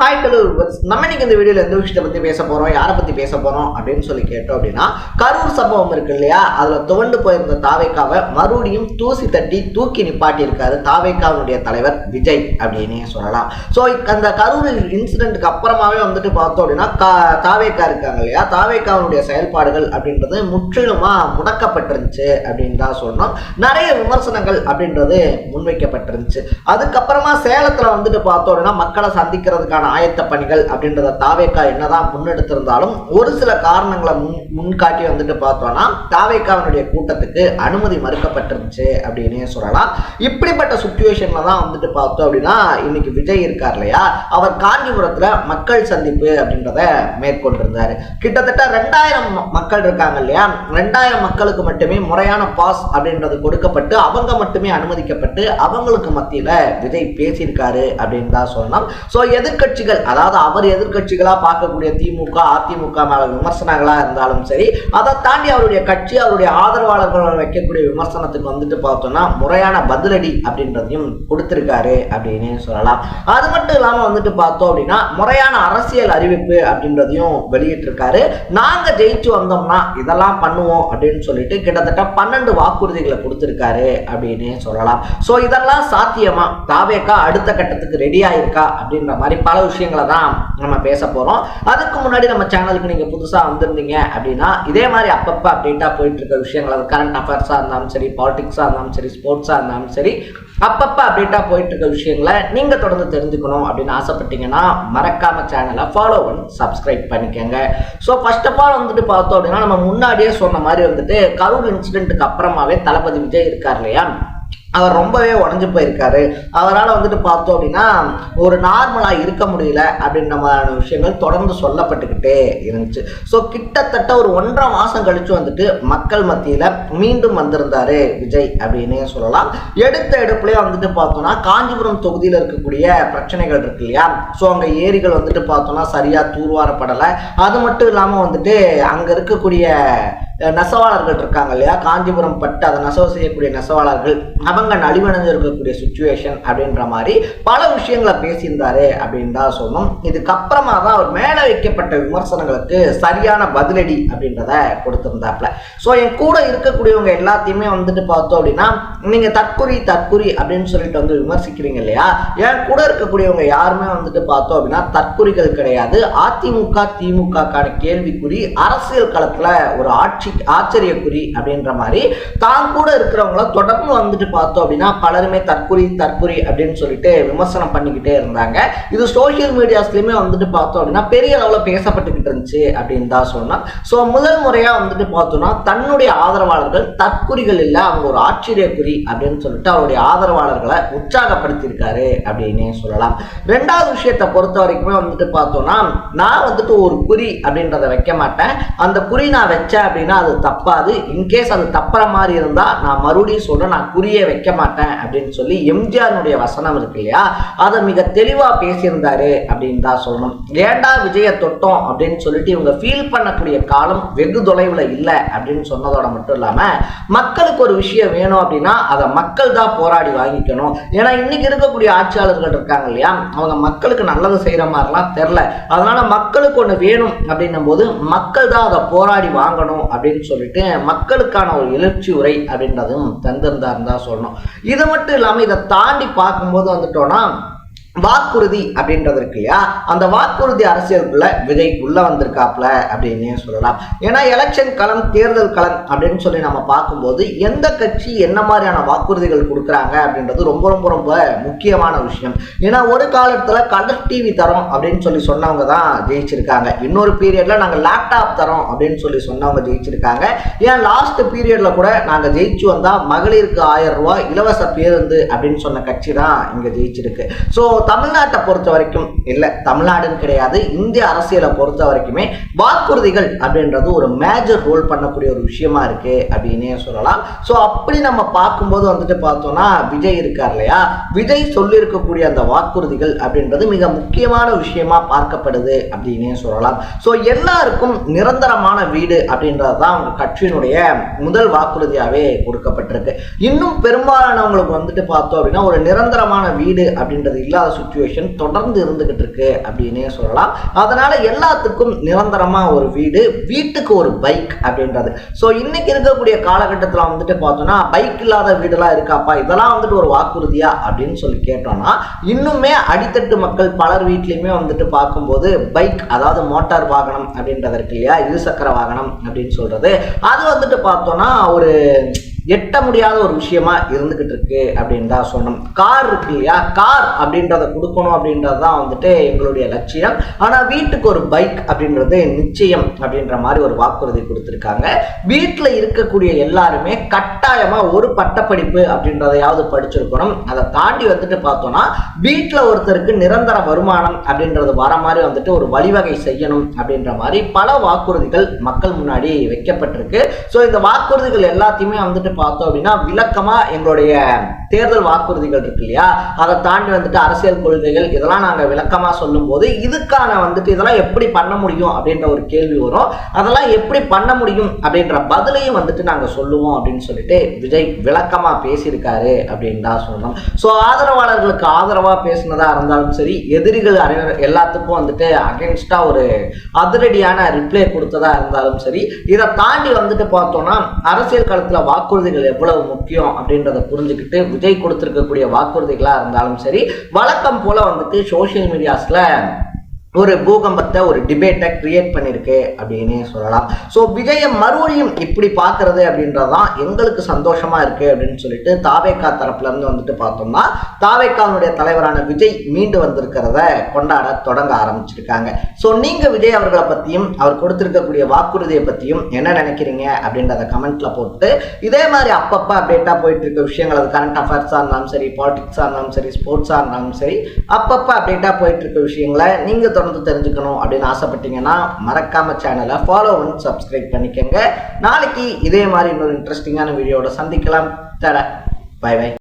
Hi hello நம்ம இன்னைக்கு இந்த வீடியோவில் எந்த விஷயத்தை பற்றி பேச போகிறோம், யாரை பற்றி பேச போகிறோம் அப்படின்னு சொல்லி கேட்டோம் அப்படின்னா, கரூர் சம்பவம் இருக்கு இல்லையா, அதில் துவண்டு போயிருந்த தாவேக்காவை மறுபடியும் தூசி தட்டி தூக்கி நிப்பாட்டியிருக்காரு தாவேக்காவுடைய தலைவர் விஜய் அப்படின்னே சொல்லலாம். ஸோ அந்த கரூர் இன்சிடென்ட்டுக்கு அப்புறமாவே வந்துட்டு பார்த்தோம் அப்படின்னா தாவேக்கா இருக்காங்க இல்லையா, தாவேக்காவுடைய செயல்பாடுகள் அப்படின்றது முற்றிலுமாக முடக்கப்பட்டிருந்துச்சு அப்படின்னு தான் சொல்லணும். நிறைய விமர்சனங்கள் அப்படின்றது முன்வைக்கப்பட்டிருந்துச்சு. அதுக்கப்புறமா சேலத்தில் வந்துட்டு பார்த்தோம் அப்படின்னா மக்களை சந்திக்கிறதுக்கான ஆயத்த பணிகள் அப்படின்றத தாவேக்கா என்னதான் முன்னெடுத்திருந்தாலும் ஒரு சில காரணங்களை முன்காட்டி வந்துட்டு பார்த்தோம்னா தாவேக்காவினுடைய கூட்டத்துக்கு அனுமதி மறுக்கப்பட்டிருந்துச்சு அப்படின்னே சொல்லலாம். இப்படிப்பட்ட சுச்சுவேஷன்ல தான் வந்துட்டு பார்த்தோம் அப்படின்னா இன்னைக்கு விஜய் இருக்கார் இல்லையா, அவர் காஞ்சிபுரத்துல மக்கள் சந்திப்பு அப்படின்றத மேற்கொண்டிருந்தாரு. கிட்டத்தட்ட 2000 மக்கள் இருக்காங்க இல்லையா, 2000 மக்களுக்கு மட்டுமே முறையான பாஸ் அப்படின்றது கொடுக்கப்பட்டு அவங்க மட்டுமே அனுமதிக்கப்பட்டு அவங்களுக்கு மத்தியில விஜய் பேசியிருக்காரு அப்படின்னு தான் சொல்லலாம். ஸோ எதிர்கட்சிகள், அதாவது அவர் எதிர்கட்சிகளா பார்க்கக்கூடிய திமுக அதிமுக மேல விமர்சனங்களா இருந்தாலும் சரி, அதை தாண்டி அவருடைய கட்சி அவருடைய ஆதரவாளர்கள் வைக்கக்கூடிய விமர்சனத்துக்கு வந்துட்டு பார்த்தோம்னா முறையான பதிலடி அப்படின்றதையும் கொடுத்திருக்காரு அப்படின்னு சொல்லலாம். அது மட்டும் இல்லாம வந்துட்டு பார்த்தோம் அப்படின்னா முறையான அரசியல் அறிவிப்பு அப்படின்றதையும் வெளியிட்டிருக்காரு. நாங்க ஜெயிச்சு வந்தோம்னா இதெல்லாம் பண்ணுவோம் அப்படின்னு சொல்லிட்டு கிட்டத்தட்ட 12 வாக்குறுதிகளை கொடுத்திருக்காரு அப்படின்னு சொல்லலாம். ஸோ இதெல்லாம் சாத்தியமா, தாவேக்கா அடுத்த கட்டத்துக்கு ரெடி ஆயிருக்கா அப்படின்ற மாதிரி பல விஷயங்களை தான் நம்ம பேச போறோம். அதுக்கு முன்னாடி நம்ம சேனலுக்கு நீங்க புதுசா வந்திருந்தீங்க அப்படின்னா இதே மாதிரி அப்பப்ப அப்டேட்டா போயிட்டு இருக்க விஷயங்கள், அது கரண்ட் அஃபேர்ஸா இருந்தாலும் சரி, பாலிடிக்ஸா இருந்தாலும் சரி, ஸ்போர்ட்ஸா இருந்தாலும் சரி, அப்பப்ப அப்டேட்டா போயிட்டு இருக்க விஷயங்களை நீங்க தொடர்ந்து தெரிஞ்சுக்கணும் அப்படின்னு ஆசைப்பட்டீங்கன்னா மறக்காம சேனலை ஃபாலோ பண்ணி சப்ஸ்கிரைப் பண்ணிக்கோங்க. ஸோ ஃபர்ஸ்ட் ஆஃப் ஆல் வந்துட்டு பார்த்தோம் அப்படின்னா நம்ம முன்னாடியே சொன்ன மாதிரி வந்துட்டு கரூர் இன்சிடென்ட்டுக்கு அப்புறமாவே தளபதி விஜய் இருக்கார் இல்லையா, அவர் ரொம்பவே உடஞ்சு போயிருக்காரு. அவரால் வந்துட்டு பார்த்தோம் அப்படின்னா ஒரு நார்மலாக இருக்க முடியல அப்படின்ற மாதிரியான விஷயங்கள் தொடர்ந்து சொல்லப்பட்டுக்கிட்டே இருந்துச்சு. ஸோ கிட்டத்தட்ட ஒரு 1.5 மாதம் கழிச்சு வந்துட்டு மக்கள் மத்தியில் மீண்டும் வந்திருந்தாரு விஜய் அப்படின்னே சொல்லலாம். எடுப்புலேயே வந்துட்டு பார்த்தோம்னா காஞ்சிபுரம் தொகுதியில் இருக்கக்கூடிய பிரச்சனைகள் இருக்கு இல்லையா, ஸோ அங்கே ஏரிகள் வந்துட்டு பார்த்தோம்னா சரியாக தூர்வாரப்படலை. அது மட்டும் இல்லாமல் வந்துட்டு அங்கே இருக்கக்கூடிய நெசவாளர்கள் இருக்காங்க இல்லையா, காஞ்சிபுரம் பட்டு அதை நெசவு செய்யக்கூடிய நெசவாளர்கள் அவங்க நலிவடைஞ்சு இருக்கக்கூடிய சுச்சுவேஷன் அப்படின்ற மாதிரி பல விஷயங்களை பேசியிருந்தாரு அப்படின்னு தான் சொல்லணும். இதுக்கப்புறமா தான் அவர் மேலே வைக்கப்பட்ட விமர்சனங்களுக்கு சரியான பதிலடி அப்படின்றத கொடுத்திருந்தாப்ல. ஸோ என் கூட இருக்கக்கூடியவங்க எல்லாத்தையுமே வந்துட்டு பார்த்தோம் அப்படின்னா நீங்க தற்குறி அப்படின்னு சொல்லிட்டு வந்து விமர்சிக்கிறீங்க இல்லையா, என் கூட இருக்கக்கூடியவங்க யாருமே வந்துட்டு பார்த்தோம் அப்படின்னா தற்குறிகள் கிடையாது. அதிமுக திமுகக்கான கேள்விக்குறி, அரசியல் களத்துல ஒரு ஆச்சரியக்குறி அப்படின்ற மாதிரி தான் கூட இருக்கிறவங்கள தொடர்ந்து வந்துட்டு பார்த்தோம் அப்படின்னா பலருமே தற்குறி அப்படின்னு சொல்லிட்டு விமர்சனம் பண்ணிக்கிட்டே இருந்தாங்க. இது சோசியல் மீடியாஸ்லயுமே வந்துட்டு பார்த்தோம் அப்படின்னா பெரிய அளவில் பேசப்பட்டுக்கிட்டு இருந்துச்சு அப்படின்னு தான் சொன்னோம். ஸோ முதல் முறையா வந்துட்டு பார்த்தோம்னா தன்னுடைய ஆதரவாளர்கள் தற்குறிகள் இல்லை, அவங்க ஒரு ஆச்சரியக்குறி அப்படின்னு சொல்லிட்டு அவருடைய ஆதரவாளர்களை உற்சாகப்படுத்தியிருக்காரு அப்படின்னே சொல்லலாம். ரெண்டாவது விஷயத்தை பொறுத்த வரைக்குமே வந்துட்டு பார்த்தோம்னா நான் வந்துட்டு ஒரு குறி அப்படின்றத வைக்க மாட்டேன், அந்த குறி நான் வச்சேன் அப்படின்னா அது தப்பாது, இன்கேஸ் அது தப்புற மாதிரி இருந்தா நான் மறுபடியும் சொல்றேன் நான் குறியே வைக்க மாட்டேன் அப்படின்னு சொல்லி எம்ஜிஆருடைய வசனம் இருக்கு இல்லையா, அதை மிக தெளிவா பேசியிருந்தாரு அப்படின்னு தான் சொல்லணும். ஏண்டா விஜய தொட்டோம் அப்படின்னு சொல்லிட்டு இவங்க ஃபீல் பண்ணக்கூடிய காலம் வெகு தொலைவில் இல்லை அப்படின்னு சொன்னதோட மட்டும் இல்லாம மக்களுக்கு ஒரு விஷயம் வேணும் அப்படின்னா அதை மக்கள் தான் போராடி வாங்கிக்கணும். ஏன்னா இன்னைக்கு இருக்கக்கூடிய ஆட்சியாளர்கள் இருக்காங்க இல்லையா, அவங்க மக்களுக்கு நல்லது செய்யற மாதிரிலாம் தெரியல. அதனால மக்களுக்கு ஒண்ணு வேணும் அப்படின்னும் போது மக்கள் தான் அதை போராடி வாங்கணும் அப்படின்னு சொல்லிட்டு மக்களுக்கான ஒரு எழுச்சி உரை அப்படின்றதும் தந்திருந்தாருன்னு தான் சொல்லணும். இது மட்டும் இல்லாம இதை தாண்டி பார்க்கும்போது வந்துட்டோம்னா வாக்குறுதி அப்படின்றது இருக்கு இல்லையா, அந்த வாக்குறுதி அரசியலுக்குள்ள விஜய் உள்ள வந்திருக்காப்ல அப்படின்னே சொல்லலாம். ஏன்னா எலெக்ஷன் களம், தேர்தல் களம் அப்படின்னு சொல்லி நம்ம பார்க்கும்போது எந்த கட்சி என்ன மாதிரியான வாக்குறுதிகள் கொடுக்குறாங்க அப்படின்றது ரொம்ப ரொம்ப ரொம்ப முக்கியமான விஷயம். ஏன்னா ஒரு காலத்துல கலர் டிவி தரோம் அப்படின்னு சொல்லி சொன்னவங்க தான் ஜெயிச்சிருக்காங்க, இன்னொரு பீரியட்ல நாங்க லேப்டாப் தரோம் அப்படின்னு சொல்லி சொன்னவங்க ஜெயிச்சிருக்காங்க. ஏன் லாஸ்ட் பீரியட்ல கூட நாங்க ஜெயிச்சு வந்தா மகளிருக்கு 1000 ரூபாய் இலவச பேருந்து அப்படின்னு சொன்ன கட்சி தான் இங்க ஜெயிச்சிருக்கு. ஸோ தமிழ்நாட்டை பொறுத்த வரைக்கும் இல்ல, தமிழ்நாடுன்னு கிடையாது, இந்திய அரசியலை பொறுத்த வரைக்குமே வாக்குறுதிகள் அப்படின்றது ஒரு மேஜர் ரோல் பண்ணக்கூடிய ஒரு விஷயமா இருக்கு அப்படின்னே சொல்லலாம். ஸோ அப்படி நம்ம பார்க்கும்போது வந்துட்டு பார்த்தோம்னா விஜய் இருக்கார் இல்லையா, விஜய் சொல்லி இருக்கக்கூடிய அந்த வாக்குறுதிகள் அப்படின்றது மிக முக்கியமான விஷயமா பார்க்கப்படுது அப்படின்னே சொல்லலாம். ஸோ எல்லாருக்கும் நிரந்தரமான வீடு அப்படின்றது தான் அவங்க கட்சியினுடைய முதல் வாக்குறுதியாவே கொடுக்கப்பட்டிருக்கு. இன்னும் பெரும்பாலானவங்களுக்கு வந்துட்டு பார்த்தோம் அப்படின்னா ஒரு நிரந்தரமான வீடு அப்படின்றது இல்லாத சுச்சுவேஷன் தொடர்ந்து இருந்துகிட்டு இருக்கு அப்படின்னே சொல்லலாம். அதனால எல்லாத்துக்கும் நிரந்தரமா ஒரு வீடு, வீட்டுக்கு ஒரு பைக் அப்படின்றது. ஸோ இன்னைக்கு இருக்கக்கூடிய காலகட்டத்தில் வந்துட்டு பார்த்தோம்னா பைக் இல்லாத வீடெல்லாம் இருக்காப்பா, இதெல்லாம் வந்துட்டு ஒரு வாக்குறுதியா அப்படின்னு சொல்லி கேட்டோம்னா இன்னுமே அடித்தட்டு மக்கள் பலர் வீட்லையுமே வந்துட்டு பார்க்கும்போது பைக், அதாவது மோட்டார் வாகனம் அப்படின்றது இருக்கு இல்லையா, இருசக்கர வாகனம் அப்படின்னு சொல்றது, அது வந்துட்டு பார்த்தோம்னா ஒரு எட்ட முடியாத ஒரு விஷயமா இருந்துகிட்டு இருக்கு அப்படின்னு தான் சொல்லணும். கார் இருக்கு இல்லையா, கார் அப்படின்றத கொடுக்கணும் அப்படின்றது தான் வந்துட்டு எங்களுடைய லட்சியம். ஆனா வீட்டுக்கு ஒரு பைக் அப்படின்றது நிச்சயம் அப்படின்ற மாதிரி ஒரு வாக்குறுதி கொடுத்துருக்காங்க. வீட்டுல இருக்கக்கூடிய எல்லாருமே கட்டாயமா ஒரு பட்டப்படிப்பு அப்படின்றதையாவது படிச்சிருக்கணும். அதை தாண்டி வந்துட்டு பார்த்தோம்னா வீட்டுல ஒருத்தருக்கு நிரந்தர வருமானம் அப்படின்றது வர மாதிரி வந்துட்டு ஒரு வழிவகை செய்யணும் அப்படின்ற மாதிரி பல வாக்குறுதிகள் மக்கள் முன்னாடி வைக்கப்பட்டிருக்கு. ஸோ இந்த வாக்குறுதிகள் எல்லாத்தையுமே வந்துட்டு பார்த்தோம் அப்படின்னா விளக்கமா எங்களுடைய தேர்தல் வாக்குறுதிகள் இருக்கு இல்லையா, அதை தாண்டி வந்துட்டு அரசியல் கொள்கைகள் இதெல்லாம் நாங்க விளக்கமா சொல்லும் போது இதுக்கான வந்துட்டு இதெல்லாம் எப்படி பண்ண முடியும் அப்படின்ற ஒரு கேள்வி வரும். அதெல்லாம் எப்படி பண்ண முடியும் அப்படின்ற பதிலையும் வந்துட்டு நாங்க சொல்லுவோம் அப்படின்னு சொல்லிட்டு விஜய் விளக்கமா பேசியிருக்காரு அப்படின்னு தான் சொல்லணும். ஸோ ஆதரவாளர்களுக்கு ஆதரவா பேசினதா இருந்தாலும் சரி, எதிரிகள் எல்லாத்துக்கும் வந்துட்டு அகென்ஸ்டா ஒரு அதிரடியான ரிப்ளை கொடுத்ததா இருந்தாலும் சரி, இதை தாண்டி வந்துட்டு பார்த்தோம்னா அரசியல் களத்துல வாக்குறுதிகள் எவ்வளவு முக்கியம் அப்படின்றத புரிஞ்சுக்கிட்டு விஜய் கொடுத்திருக்கக்கூடிய வாக்குறுதிகளா இருந்தாலும் சரி, வழக்கம் போல வந்துட்டு சோசியல் மீடியாஸ்ல ஒரு பூகம்பத்தை, ஒரு டிபேட்டை கிரியேட் பண்ணிருக்கு அப்படின்னு சொல்லலாம். ஸோ விஜயை மறுபடியும் இப்படி பார்க்கறது அப்படின்றதான் எங்களுக்கு சந்தோஷமா இருக்கு அப்படின்னு சொல்லிட்டு தாவேகா தரப்புல இருந்து வந்துட்டு பார்த்தோம்னா தாவேகாவுடைய தலைவரான விஜய் மீண்டு வந்திருக்கிறத கொண்டாட தொடங்க ஆரம்பிச்சிருக்காங்க. ஸோ நீங்க விஜய் அவர்களை பத்தியும் அவர் கொடுத்திருக்கக்கூடிய வாக்குறுதியை பத்தியும் என்ன நினைக்கிறீங்க அப்படின்றத கமெண்ட்ல போட்டு இதே மாதிரி அப்பப்ப அப்டேட்டா போயிட்டு இருக்க விஷயங்கள், அது கரண்ட் அஃபேர்ஸா இருந்தாலும் சரி, பாலிடிக்ஸா இருந்தாலும் சரி, ஸ்போர்ட்ஸா இருந்தாலும் சரி, அப்பப்ப அப்டேட்டா போயிட்டு இருக்க விஷயங்களை நீங்க தொடர்ந்து தெரிஞ்சுக்கணும் அப்படின்னு ஆசைப்பட்டீங்கன்னா மறக்காம சேனலை ஃபாலோ பண்ணி சப்ஸ்கிரைப் பண்ணிக்கோங்க. நாளைக்கு இதே மாதிரி இன்னொரு இன்ட்ரெஸ்டிங்கான வீடியோட சந்திக்கலாம். Bye by.